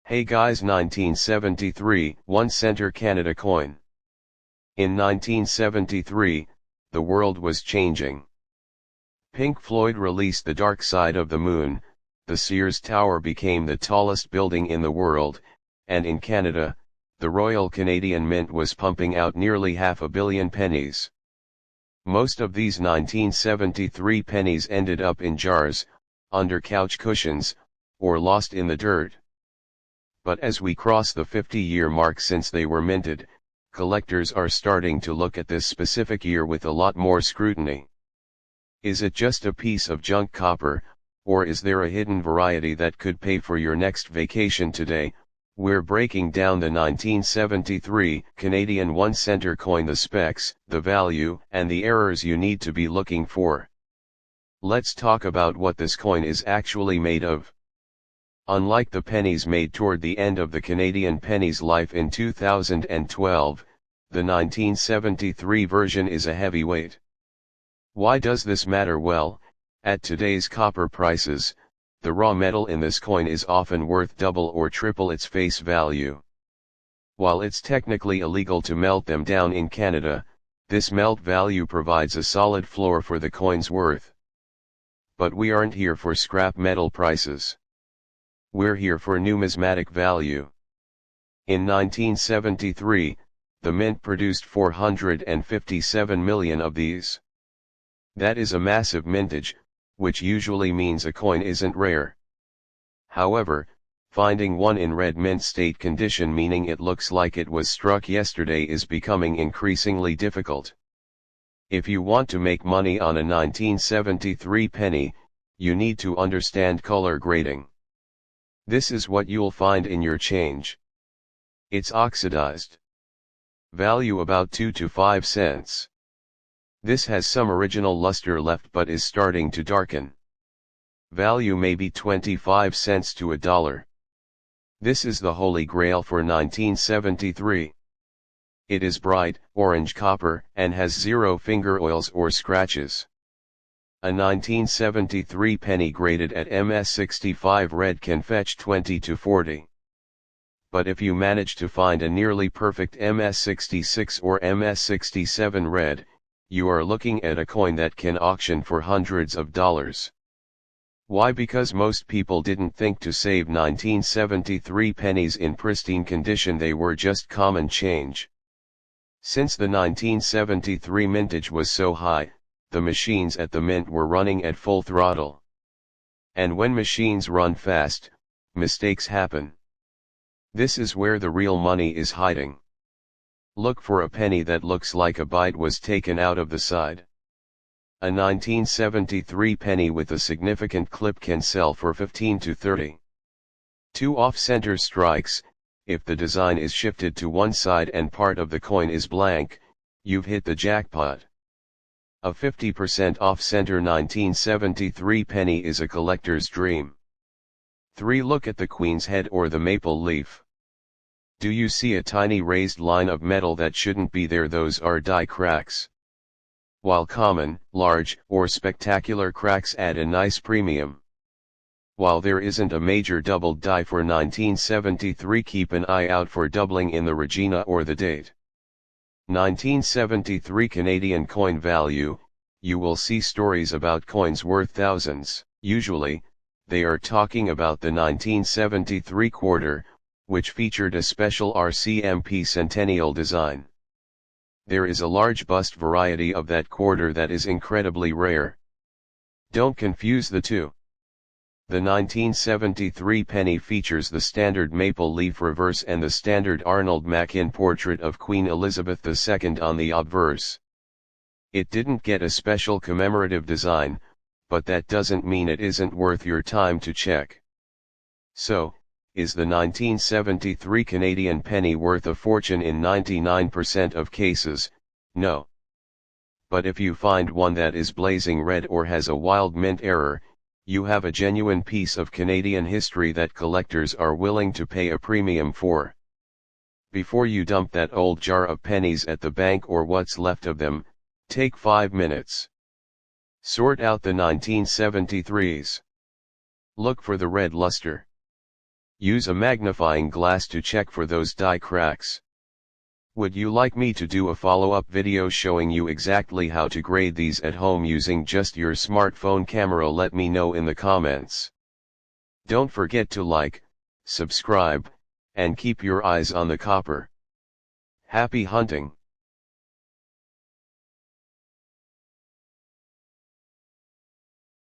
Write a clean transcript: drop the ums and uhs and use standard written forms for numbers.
Hey guys, 1973, 1 center Canada coin. In 1973, the world was changing. Pink Floyd released The Dark Side of the Moon, the Sears Tower became the tallest building in the world, and in Canada, the Royal Canadian Mint was pumping out nearly 500 million pennies. Most of these 1973 pennies ended up in jars, under couch cushions, or lost in the dirt. But as we cross the 50-year mark since they were minted, collectors are starting to look at this specific year with a lot more scrutiny. Is it just a piece of junk copper, or is there a hidden variety that could pay for your next vacation today? We're breaking down the 1973 Canadian 1 center coin, the specs, the value, and the errors you need to be looking for. Let's talk about what this coin is actually made of. Unlike the pennies made toward the end of the Canadian penny's life in 2012, the 1973 version is a heavyweight. Why does this matter? Well, at today's copper prices, the raw metal in this coin is often worth double or triple its face value. While it's technically illegal to melt them down in Canada, this melt value provides a solid floor for the coin's worth. But we aren't here for scrap metal prices. We're here for numismatic value. In 1973, the mint produced 457 million of these. That is a massive mintage, which usually means a coin isn't rare. However, finding one in red mint state condition, meaning it looks like it was struck yesterday, is becoming increasingly difficult. If you want to make money on a 1973 penny, you need to understand color grading. This is what you'll find in your change. It's oxidized. Value about 2 to 5 cents. This has some original luster left but is starting to darken. Value maybe 25 cents to $1. This is the holy grail for 1973. It is bright, orange copper, and has 0 finger oils or scratches. A 1973 penny graded at MS65 red can fetch 20 to 40. But if you manage to find a nearly perfect MS66 or MS67 red, you are looking at a coin that can auction for hundreds of dollars. Why? Because most people didn't think to save 1973 pennies in pristine condition, they were just common change. Since the 1973 mintage was so high, the machines at the mint were running at full throttle. And when machines run fast, mistakes happen. This is where the real money is hiding. Look for a penny that looks like a bite was taken out of the side. A 1973 penny with a significant clip can sell for 15 to 30. 2 off-center strikes. If the design is shifted to one side and part of the coin is blank, you've hit the jackpot. A 50% off-center 1973 penny is a collector's dream. 3. Look at the queen's head or the maple leaf. Do you see a tiny raised line of metal that shouldn't be there? Those are die cracks. While common, large, or spectacular cracks add a nice premium. While there isn't a major doubled die for 1973, keep an eye out for doubling in the Regina or the date. 1973 Canadian coin value. You will see stories about coins worth thousands. Usually, they are talking about the 1973 quarter, which featured a special RCMP centennial design. There is a large bust variety of that quarter that is incredibly rare. Don't confuse the two. The 1973 penny features the standard maple leaf reverse and the standard Arnold Machin portrait of Queen Elizabeth II on the obverse. It didn't get a special commemorative design, but that doesn't mean it isn't worth your time to check. So, is the 1973 Canadian penny worth a fortune? In 99% of cases, no. But if you find one that is blazing red or has a wild mint error, you have a genuine piece of Canadian history that collectors are willing to pay a premium for. Before you dump that old jar of pennies at the bank or what's left of them, take 5 minutes. Sort out the 1973s. Look for the red luster. Use a magnifying glass to check for those die cracks. Would you like me to do a follow-up video showing you exactly how to grade these at home using just your smartphone camera? Let me know in the comments. Don't forget to like, subscribe, and keep your eyes on the copper. Happy hunting!